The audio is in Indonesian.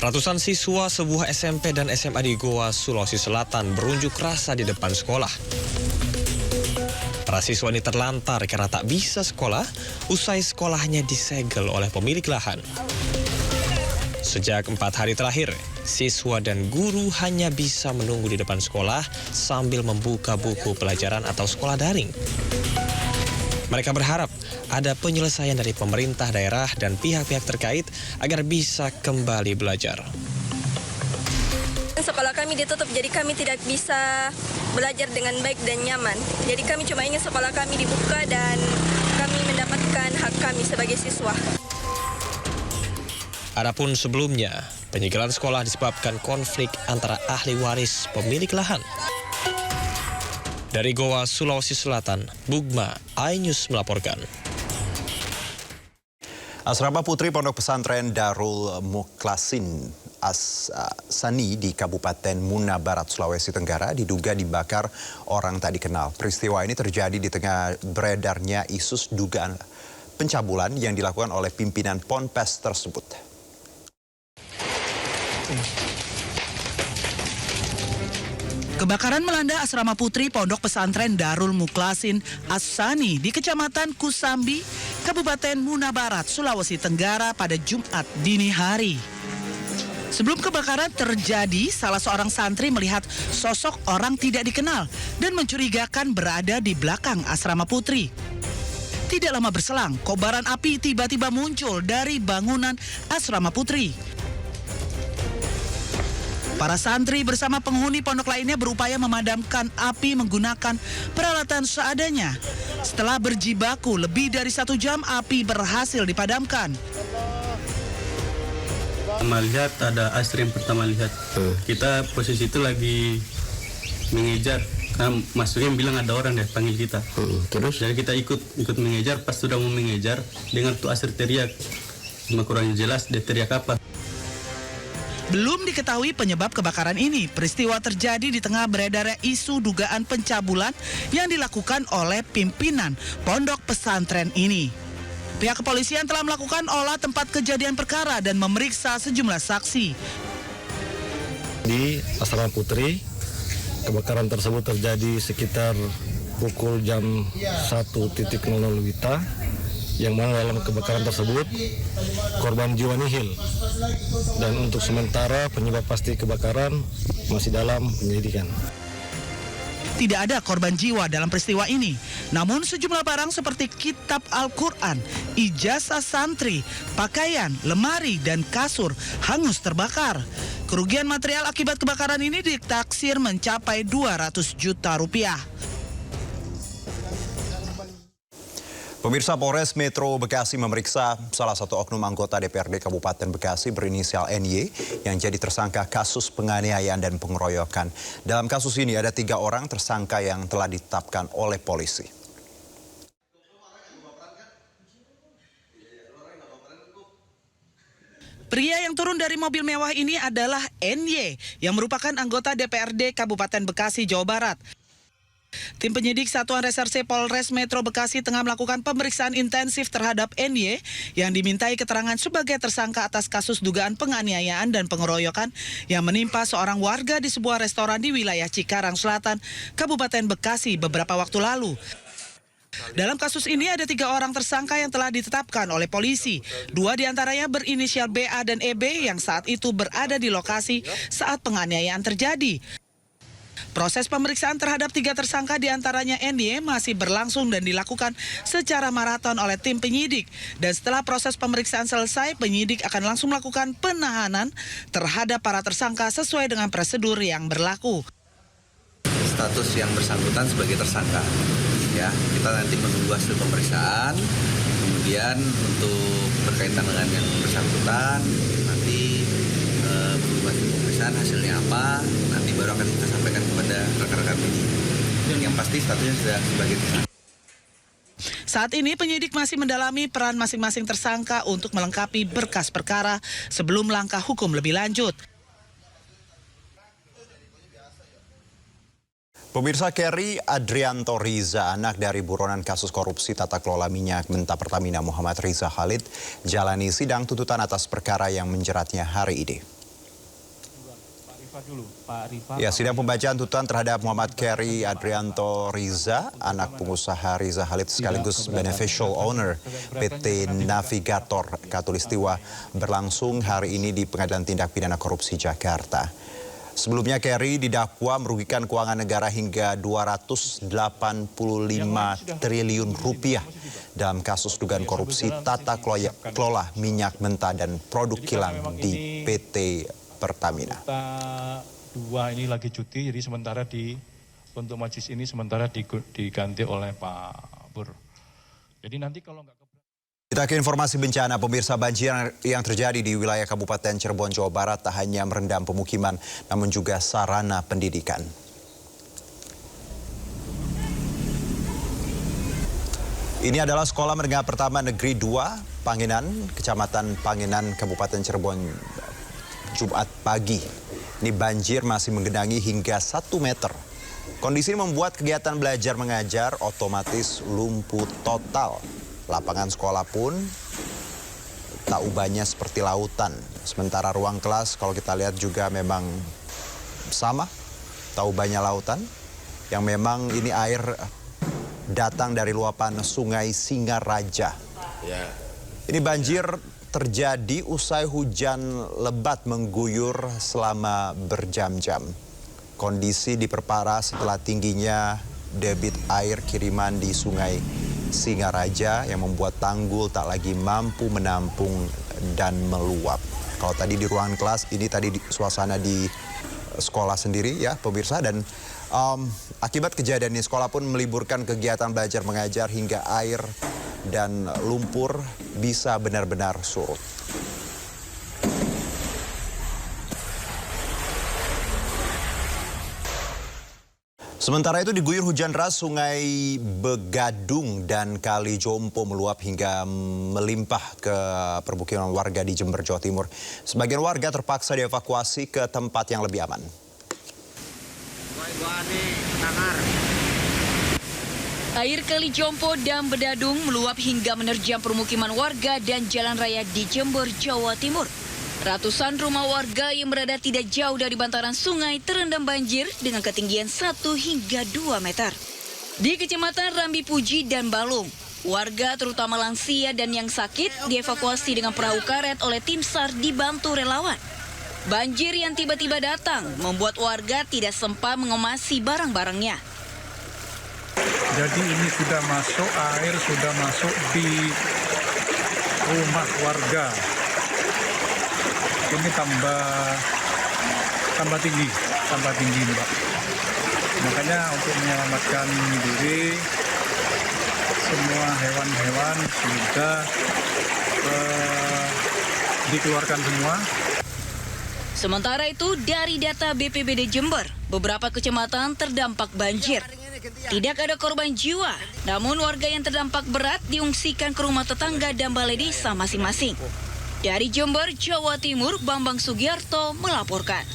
Ratusan siswa sebuah SMP dan SMA di Goa, Sulawesi Selatan berunjuk rasa di depan sekolah. Para siswa ini terlantar karena tak bisa sekolah, usai sekolahnya disegel oleh pemilik lahan. Sejak 4 hari terakhir, siswa dan guru hanya bisa menunggu di depan sekolah sambil membuka buku pelajaran atau sekolah daring. Mereka berharap ada penyelesaian dari pemerintah daerah dan pihak-pihak terkait agar bisa kembali belajar. Sekolah kami ditutup, jadi kami tidak bisa belajar dengan baik dan nyaman. Jadi kami cuma ingin sekolah kami dibuka dan kami mendapatkan hak kami sebagai siswa. Adapun sebelumnya, penyegelan sekolah disebabkan konflik antara ahli waris pemilik lahan. Dari Goa, Sulawesi Selatan, Bugma, iNews melaporkan. Asrama Putri Pondok Pesantren Darul Mukhlasin As-Sani di Kabupaten Muna Barat, Sulawesi Tenggara diduga dibakar orang tak dikenal. Peristiwa ini terjadi di tengah beredarnya isu dugaan pencabulan yang dilakukan oleh pimpinan Ponpes tersebut. Kebakaran melanda asrama putri Pondok Pesantren Darul Mukhlasin As-Sani di Kecamatan Kusambi, Kabupaten Muna Barat, Sulawesi Tenggara pada Jumat dini hari. Sebelum kebakaran terjadi, salah seorang santri melihat sosok orang tidak dikenal dan mencurigakan berada di belakang asrama putri. Tidak lama berselang, kobaran api tiba-tiba muncul dari bangunan asrama putri. Para santri bersama penghuni pondok lainnya berupaya memadamkan api menggunakan peralatan seadanya. Setelah berjibaku lebih dari 1 jam, api berhasil dipadamkan. Melihat ada Asri yang pertama lihat. Kita posisi itu lagi mengejar. Nah, masuknya bilang ada orang deh panggil kita. Terus? Jadi kita ikut mengejar. Pas sudah mau mengejar, dengar tuh Asri teriak. Cuma kurang jelas dia teriak apa. Belum diketahui penyebab kebakaran ini. Peristiwa terjadi di tengah beredarnya isu dugaan pencabulan yang dilakukan oleh pimpinan pondok pesantren ini. Pihak kepolisian telah melakukan olah tempat kejadian perkara dan memeriksa sejumlah saksi. Di asrama putri, kebakaran tersebut terjadi sekitar pukul jam 1.00 WITA. Yang mana dalam kebakaran tersebut korban jiwa nihil, dan untuk sementara penyebab pasti kebakaran masih dalam penyelidikan. Tidak ada korban jiwa dalam peristiwa ini, namun sejumlah barang seperti kitab Al-Quran, ijazah santri, pakaian, lemari, dan kasur hangus terbakar. Kerugian material akibat kebakaran ini ditaksir mencapai 200 juta rupiah. Pemirsa, Polres Metro Bekasi memeriksa salah satu oknum anggota DPRD Kabupaten Bekasi berinisial NY yang jadi tersangka kasus penganiayaan dan pengeroyokan. Dalam kasus ini ada 3 orang tersangka yang telah ditetapkan oleh polisi. Pria yang turun dari mobil mewah ini adalah NY yang merupakan anggota DPRD Kabupaten Bekasi, Jawa Barat. Tim penyidik Satuan Reserse Polres Metro Bekasi tengah melakukan pemeriksaan intensif terhadap NY yang dimintai keterangan sebagai tersangka atas kasus dugaan penganiayaan dan pengeroyokan yang menimpa seorang warga di sebuah restoran di wilayah Cikarang Selatan, Kabupaten Bekasi beberapa waktu lalu. Dalam kasus ini ada 3 orang tersangka yang telah ditetapkan oleh polisi. 2 diantaranya berinisial BA dan EB yang saat itu berada di lokasi saat penganiayaan terjadi. Proses pemeriksaan terhadap 3 tersangka diantaranya NY masih berlangsung dan dilakukan secara maraton oleh tim penyidik. Dan setelah proses pemeriksaan selesai, penyidik akan langsung melakukan penahanan terhadap para tersangka sesuai dengan prosedur yang berlaku. Status yang bersangkutan sebagai tersangka. Ya, kita nanti menunggu hasil pemeriksaan. Kemudian untuk berkaitan dengan yang bersangkutan, nanti hasilnya apa, nanti baru akan kita sampaikan kepada rekan-rekan penyidik. Yang pasti statusnya sudah sebagai tersangka. Saat ini penyidik masih mendalami peran masing-masing tersangka untuk melengkapi berkas perkara sebelum langkah hukum lebih lanjut. Pemirsa, Kerry Adrianto Riza, anak dari buronan kasus korupsi tata kelola minyak mentah Pertamina Muhammad Riza Khalid, jalani sidang tuntutan atas perkara yang menjeratnya hari ini. Ya, sidang pembacaan tuntutan terhadap Muhammad Keri Adrianto Riza, anak pengusaha Riza Khalid sekaligus beneficial owner PT Navigator Katulistiwa, berlangsung hari ini di Pengadilan Tindak Pidana Korupsi Jakarta. Sebelumnya Keri didakwa merugikan keuangan negara hingga 285 triliun rupiah dalam kasus dugaan korupsi tata kelola minyak mentah dan produk kilang di PT Pertamina. Dua ini lagi cuti, jadi sementara untuk majelis ini sementara diganti oleh Pak Bur. Jadi nanti kalau nggak Kita ke informasi bencana, pemirsa. Banjir yang terjadi di wilayah Kabupaten Cirebon, Jawa Barat tak hanya merendam pemukiman, namun juga sarana pendidikan. Ini adalah Sekolah Menengah Pertama Negeri 2, Panginan, Kecamatan Panginan, Kabupaten Cirebon, Jumat pagi. Ini banjir masih menggenangi hingga 1 meter. Kondisi ini membuat kegiatan belajar mengajar otomatis lumpuh total. Lapangan sekolah pun tak ubahnya seperti lautan. Sementara ruang kelas kalau kita lihat juga memang sama, tak ubahnya lautan. Yang memang ini air datang dari luapan Sungai Singaraja. Ini banjir terjadi usai hujan lebat mengguyur selama berjam-jam. Kondisi diperparah setelah tingginya debit air kiriman di Sungai Singaraja yang membuat tanggul tak lagi mampu menampung dan meluap. Kalau tadi di ruangan kelas, ini tadi suasana di sekolah sendiri ya pemirsa. Dan akibat kejadian ini sekolah pun meliburkan kegiatan belajar mengajar hingga air dan lumpur bisa benar-benar surut. Sementara itu diguyur hujan deras, Sungai Begadung dan Kali Jompo meluap hingga melimpah ke permukiman warga di Jember, Jawa Timur. Sebagian warga terpaksa dievakuasi ke tempat yang lebih aman. Air Kali Jompo dan Bedadung meluap hingga menerjang permukiman warga dan jalan raya di Jember, Jawa Timur. Ratusan rumah warga yang berada tidak jauh dari bantaran sungai terendam banjir dengan ketinggian 1 hingga 2 meter. Di Kecamatan Rambi Puji dan Balung, warga terutama lansia dan yang sakit dievakuasi dengan perahu karet oleh tim SAR dibantu relawan. Banjir yang tiba-tiba datang membuat warga tidak sempat mengemasi barang-barangnya. jadi ini sudah masuk, air sudah masuk di rumah warga. Ini tambah tinggi Mbak. Makanya untuk menyelamatkan diri, semua hewan-hewan sudah dikeluarkan semua. Sementara itu, dari data BPBD Jember, beberapa kecamatan terdampak banjir. Tidak ada korban jiwa, namun warga yang terdampak berat diungsikan ke rumah tetangga dan balai desa masing-masing. Dari Jember, Jawa Timur, Bambang Sugiarto melaporkan.